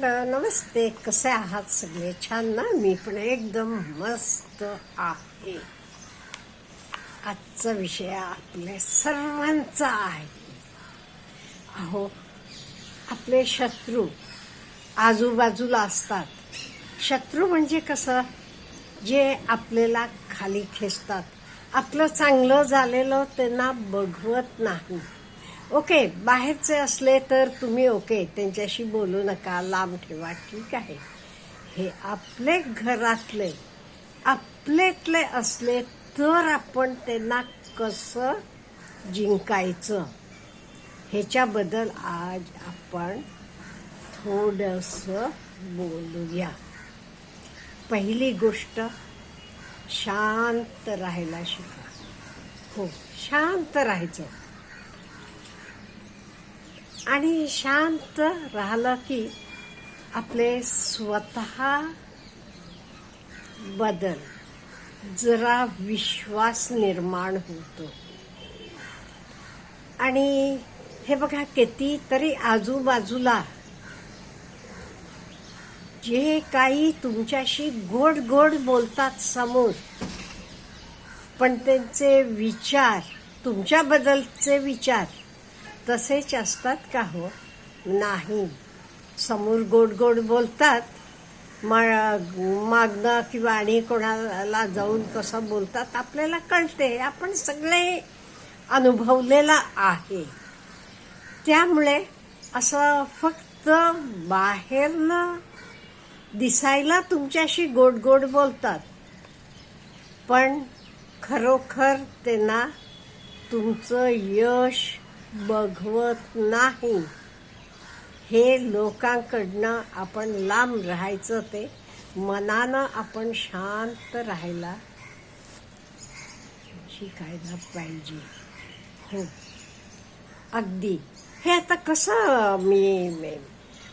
Hello नमस्ते, कसे आहात सगळे? छान ना? मी पण एकदम मस्त आहे. आजचा विषय आपल्या सर्वांचा आहे. अहो, आपले शत्रू आजूबाजूला असतात. शत्रू म्हणजे कसं, जे आपल्याला खाली खेचतात, आपलं चांगलं झालेलं त्यांना बघवत नाही. ओके, बाहेरचे असले तर तुम्ही ओके, त्यांच्याशी बोलू नका, लांब ठेवा, ठीक आहे. हे आपले घरातले आपलेतले असले तर आपण त्यांना कसं जिंकायचं ह्याच्याबद्दल आज आपण थोडंसं बोलूया. पहिली गोष्ट, शांत राहायला शिका. हो, शांत राहायचं. आणि शांत राहिलं की आपले स्वतः बदल जरा विश्वास निर्माण होतो. आणि हे बघा, किती तरी आजूबाजूला जे काही तुमच्याशी गोड गोड बोलतात समोर, पण त्यांचे विचार, तुमच्याबद्दलचे विचार तसेच असतात का हो? नाही. समोर गोड गोड बोलतात, मागणं किंवा आणि कोणाला जाऊन कसं बोलतात आपल्याला कळते. आपण सगळे अनुभवलेला आहे. त्यामुळे असं फक्त बाहेरनं दिसायला तुमच्याशी गोड गोड बोलतात, पण खरोखर त्यांना तुमचं यश बघवत नाही. हे लोकांकडनं आपण लांब राहायचं. ते मनानं आपण शांत राहायला शिकायला पाहिजे. हो, अगदी. हे आता कसं मी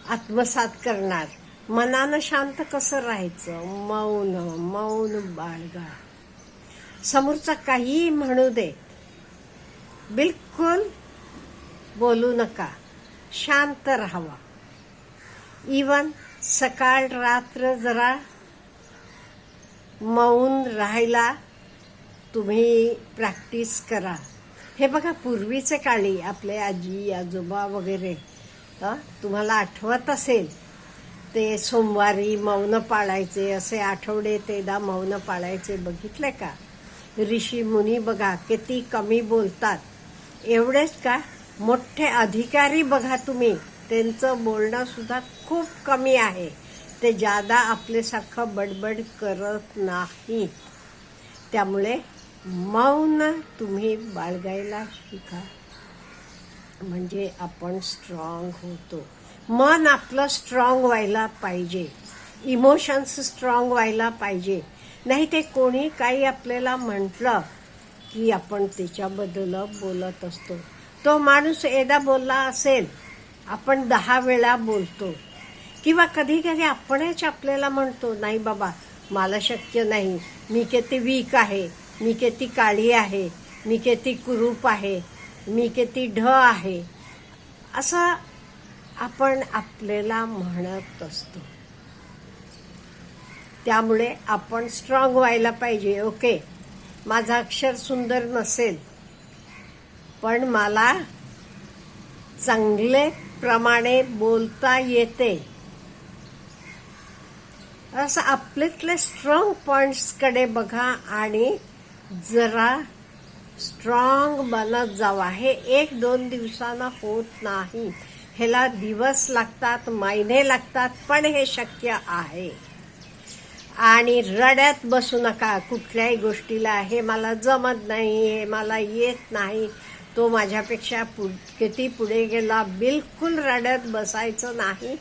आत्मसात करणार? मनानं शांत कसं राहायचं? मौन बाळगा. समोरचा काही म्हणू दे, बिलकुल बोलू नका, शांत राहावा. इवन सकाळ रात्र जरा मौन राहायला तुम्ही प्रॅक्टिस करा. हे बघा, पूर्वीचे काळी आपले आजी आजोबा वगैरे, तुम्हाला आठवत असेल, ते सोमवारी मौन पाळायचे, असे आठवडे तेदा मौन पाळायचे. बघितले का? ऋषी मुनी बघा किती कमी बोलतात. एवढेच का, मोठे अधिकारी बघा तुम्ही, त्यांचं बोलणं सुद्धा खूप कमी आहे. ते जादा आपल्यासारखं बडबड करत नाही. त्यामुळे मौन तुम्ही बाळगायला शिका, म्हणजे आपण स्ट्रॉंग होतो. मन आपलं स्ट्रॉंग व्हायला पाहिजे, इमोशन्स स्ट्रॉंग व्हायला पाहिजे. नाही ते कोणी काही आपल्याला म्हटलं की आपण त्याच्याबद्दल बोलत असतो. तो माणूस एकदा बोलला असेल, आपण 10 वेळा बोलतो. किंवा कधी कधी आपणच आपल्याला म्हणतो, नाही बाबा मला शक्य नाही, मी किती वीक आहे, मी किती काळी आहे, मी किती कुरूप आहे, मी किती ढ आहे, असं आपण आपल्याला म्हणत असतो. त्यामुळे आपण स्ट्रॉंग व्हायला पाहिजे. ओके, माझं अक्षर सुंदर नसेल, पण मला चांगले प्रमाणे बोलता येते. असं आपल्यातले स्ट्रॉंग पॉइंट्सकडे बघा आणि जरा स्ट्रॉंग बनत जावा. हे 1-2 दिवसानं होत नाही, ह्याला दिवस लागतात, महिने लागतात, पण हे शक्य आहे. आणि रडत बसू नका कुठल्याही गोष्टीला. हे मला जमत नाही, हे मला येत नाही, तो माझ्यापेक्षा किती पुढे गेला. बिलकुल रडत बसायचं नाही.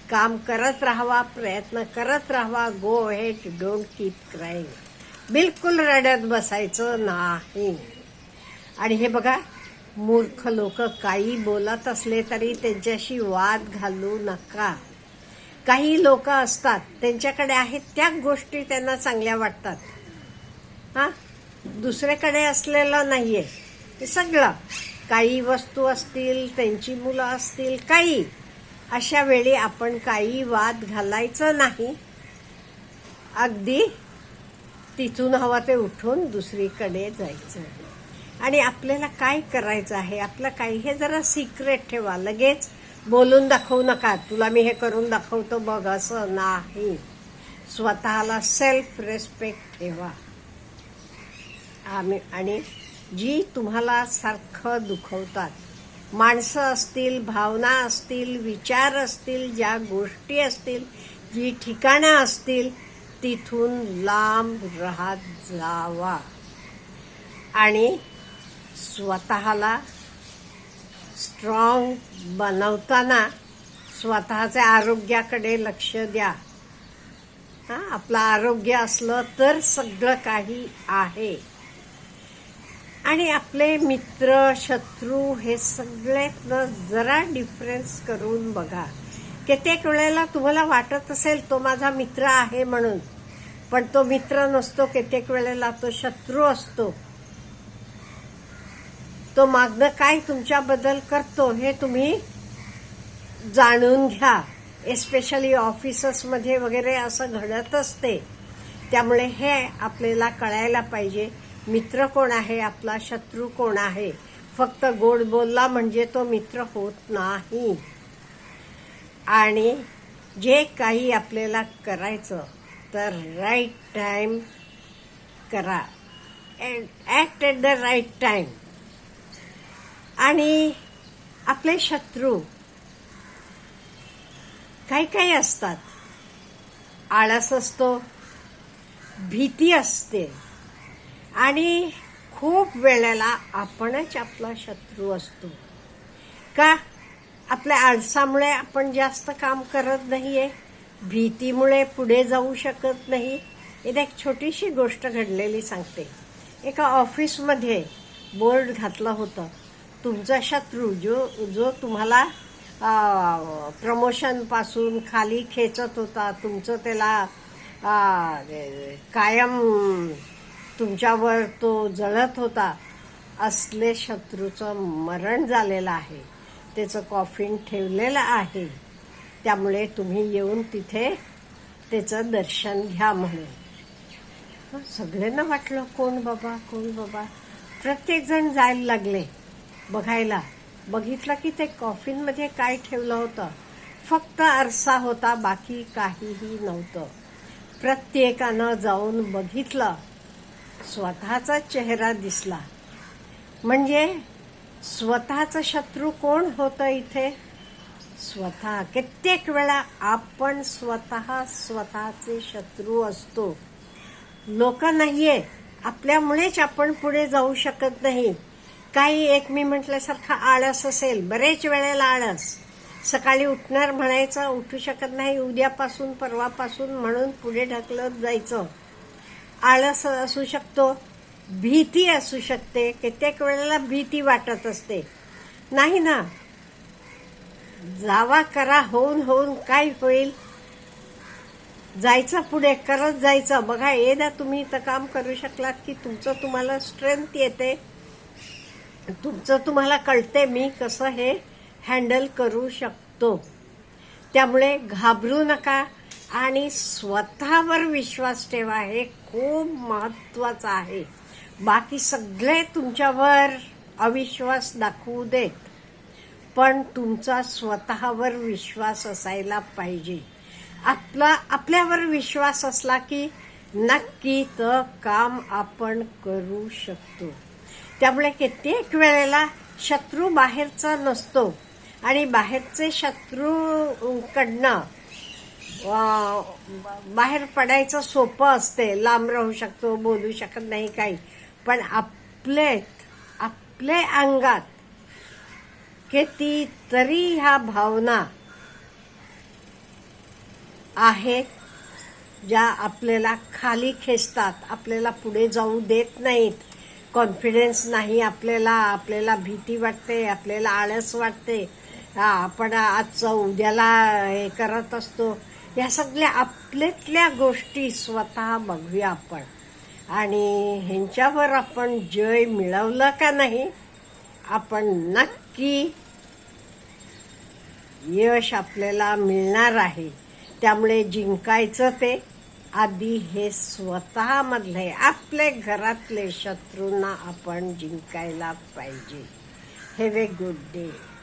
काम करत राहावा, प्रयत्न करत राहावा. गो हेड, डोंट कीप क्राईंग. बिलकुल रडत बसायचं नाही. आणि हे बघा, मूर्ख लोक काही बोलत असले तरी त्यांच्याशी वाद घालू नका. काही लोक असतात, त्यांच्याकडे आहेत त्या गोष्टी त्यांना चांगल्या वाटतात. दुसऱ्याकडे असलेलं नाहीये हे सगळं. काही वस्तू असतील, त्यांची मुलं असतील, काही अशा वेळी आपण काही वाद घालायचं नाही. अगदी तिथून हवं ते उठून दुसरीकडे जायचं. आणि आपल्याला काय करायचं आहे, आपलं काही हे जरा सिक्रेट ठेवा. लगेच बोलून दाखवू नका, तुला मी हे करून दाखवतो बघ, असं नाही. स्वतःला सेल्फ रेस्पेक्ट ठेवा. आणि जी तुम्हाला सारखं दुखवतात, माणसं असतील, भावना असतील, विचार असतील, ज्या गोष्टी असतील, जी ठिकाणं असतील, तिथून लांब राहत जावा. आणि स्वतःला स्ट्रॉंग बनवताना स्वतःच्या आरोग्याकडे लक्ष द्या. आपलं आरोग्य असलं तर सगळं काही आहे. आणि आपले मित्र, शत्रू हे सगळ्यातनं जरा डिफरन्स करून बघा. कित्येक वेळेला तुम्हाला वाटत असेल तो माझा मित्र आहे म्हणून, पण तो मित्र नसतो. कित्येक वेळेला तो शत्रू असतो. तो मागणं काय तुमच्याबद्दल करतो हे तुम्ही जाणून घ्या. एस्पेशली ऑफिसेसमध्ये वगैरे असं घडत असते. त्यामुळे हे आपल्याला कळायला पाहिजे, मित्र कोण आहे, आपला शत्रू कोण आहे. फक्त गोड बोलला म्हणजे तो मित्र होत नाही. आणि जे काही आपल्याला करायचं तर राईट टाइम करा. Act at the right time. आणि आपले शत्रू काही काही असतात. आळस असतो, भीती असते, आणि खूप वेळेला आपणच आपला शत्रू असतो. का? आपल्या आळसामुळे आपण जास्त काम करत नाहीये, भीतीमुळे पुढे जाऊ शकत नाही. इथे एक छोटीशी गोष्ट घडलेली सांगते. एका ऑफिसमध्ये बोर्ड घातलं होतं, तुमचा शत्रू जो तुम्हाला प्रमोशन पासून खाली खेचत होता, तुमचं त्याला कायम तुमच्यावर तो जळत होता, असले शत्रूचं मरण झालेलं आहे. त्याचं कॉफिन ठेवलेलं आहे. त्यामुळे तुम्ही येऊन तिथे त्याचं दर्शन घ्या म्हणून. सगळ्यांना वाटलं कोण बाबा, कोण बाबा. प्रत्येक जण जायला लागले बघायला. बघितलं की ते कॉफिनमध्ये काय ठेवलं होतं, फक्त आरसा होता, बाकी काहीही नव्हतं. प्रत्येकानं जाऊन बघितलं, स्वतःचा चेहरा दिसला. म्हणजे स्वतःचा शत्रू कोण होतं इथे? स्वतः. कित्येक वेळा आपण स्वतःचे शत्रू असतो. लोक नाहीये, आपल्यामुळेच आपण पुढे जाऊ शकत नाही. काही एक मी म्हटल्यासारखा आळस असेल, बरेच वेळेला आळस. सकाळी उठणार म्हणायचं, उठू शकत नाही, उद्यापासून परवापासून म्हणून पुढे ढकलत जायचं. आळस असू शकतो, भीती असू शकते. कित्येक वेळेला भीती वाटत असते. नाही ना, जावा, करा. होऊन काय होईल, जायचं पुढे, करत जायचं. बघा, एकदा तुम्ही इथं काम करू शकलात की तुमचं तुम्हाला स्ट्रेंथ येते, तुमचं तुम्हाला कळते मी कसं हे हँडल करू शकतो. त्यामुळे घाबरू नका आणि स्वतःवर विश्वास ठेवा. हे खूप महत्वाचं आहे. बाकी सगळे तुमच्यावर अविश्वास दाखवू देत, पण तुमचा स्वतःवर विश्वास असायला पाहिजे. आपल्यावर विश्वास असला की नक्की तर काम आपण करू शकतो. त्यामुळे कित्येक वेळेला शत्रू बाहेरचा नसतो, आणि बाहेरचे शत्रूकडनं बाहेर पडायचं सोपं असते. लांब राहू शकतो, बोलू शकत नाही काही. पण आपले अंगात किती तरी ह्या भावना आहेत, ज्या आपल्याला खाली खेचतात, आपल्याला पुढे जाऊ देत नाहीत. कॉन्फिडन्स नाही आपल्याला भीती वाटते, आपल्याला आळस वाटते. आपण आजचं उद्याला हे करत असतो. या सगळ्या आपल्यातल्या गोष्टी स्वतः बघूया आपण, आणि ह्यांच्यावर आपण जय मिळवलं का नाही, आपण नक्की यश आपल्याला मिळणार आहे. त्यामुळे जिंकायचं ते आधी हे स्वतःमधले आपले घरातले शत्रूंना आपण जिंकायला पाहिजे. Have a good day.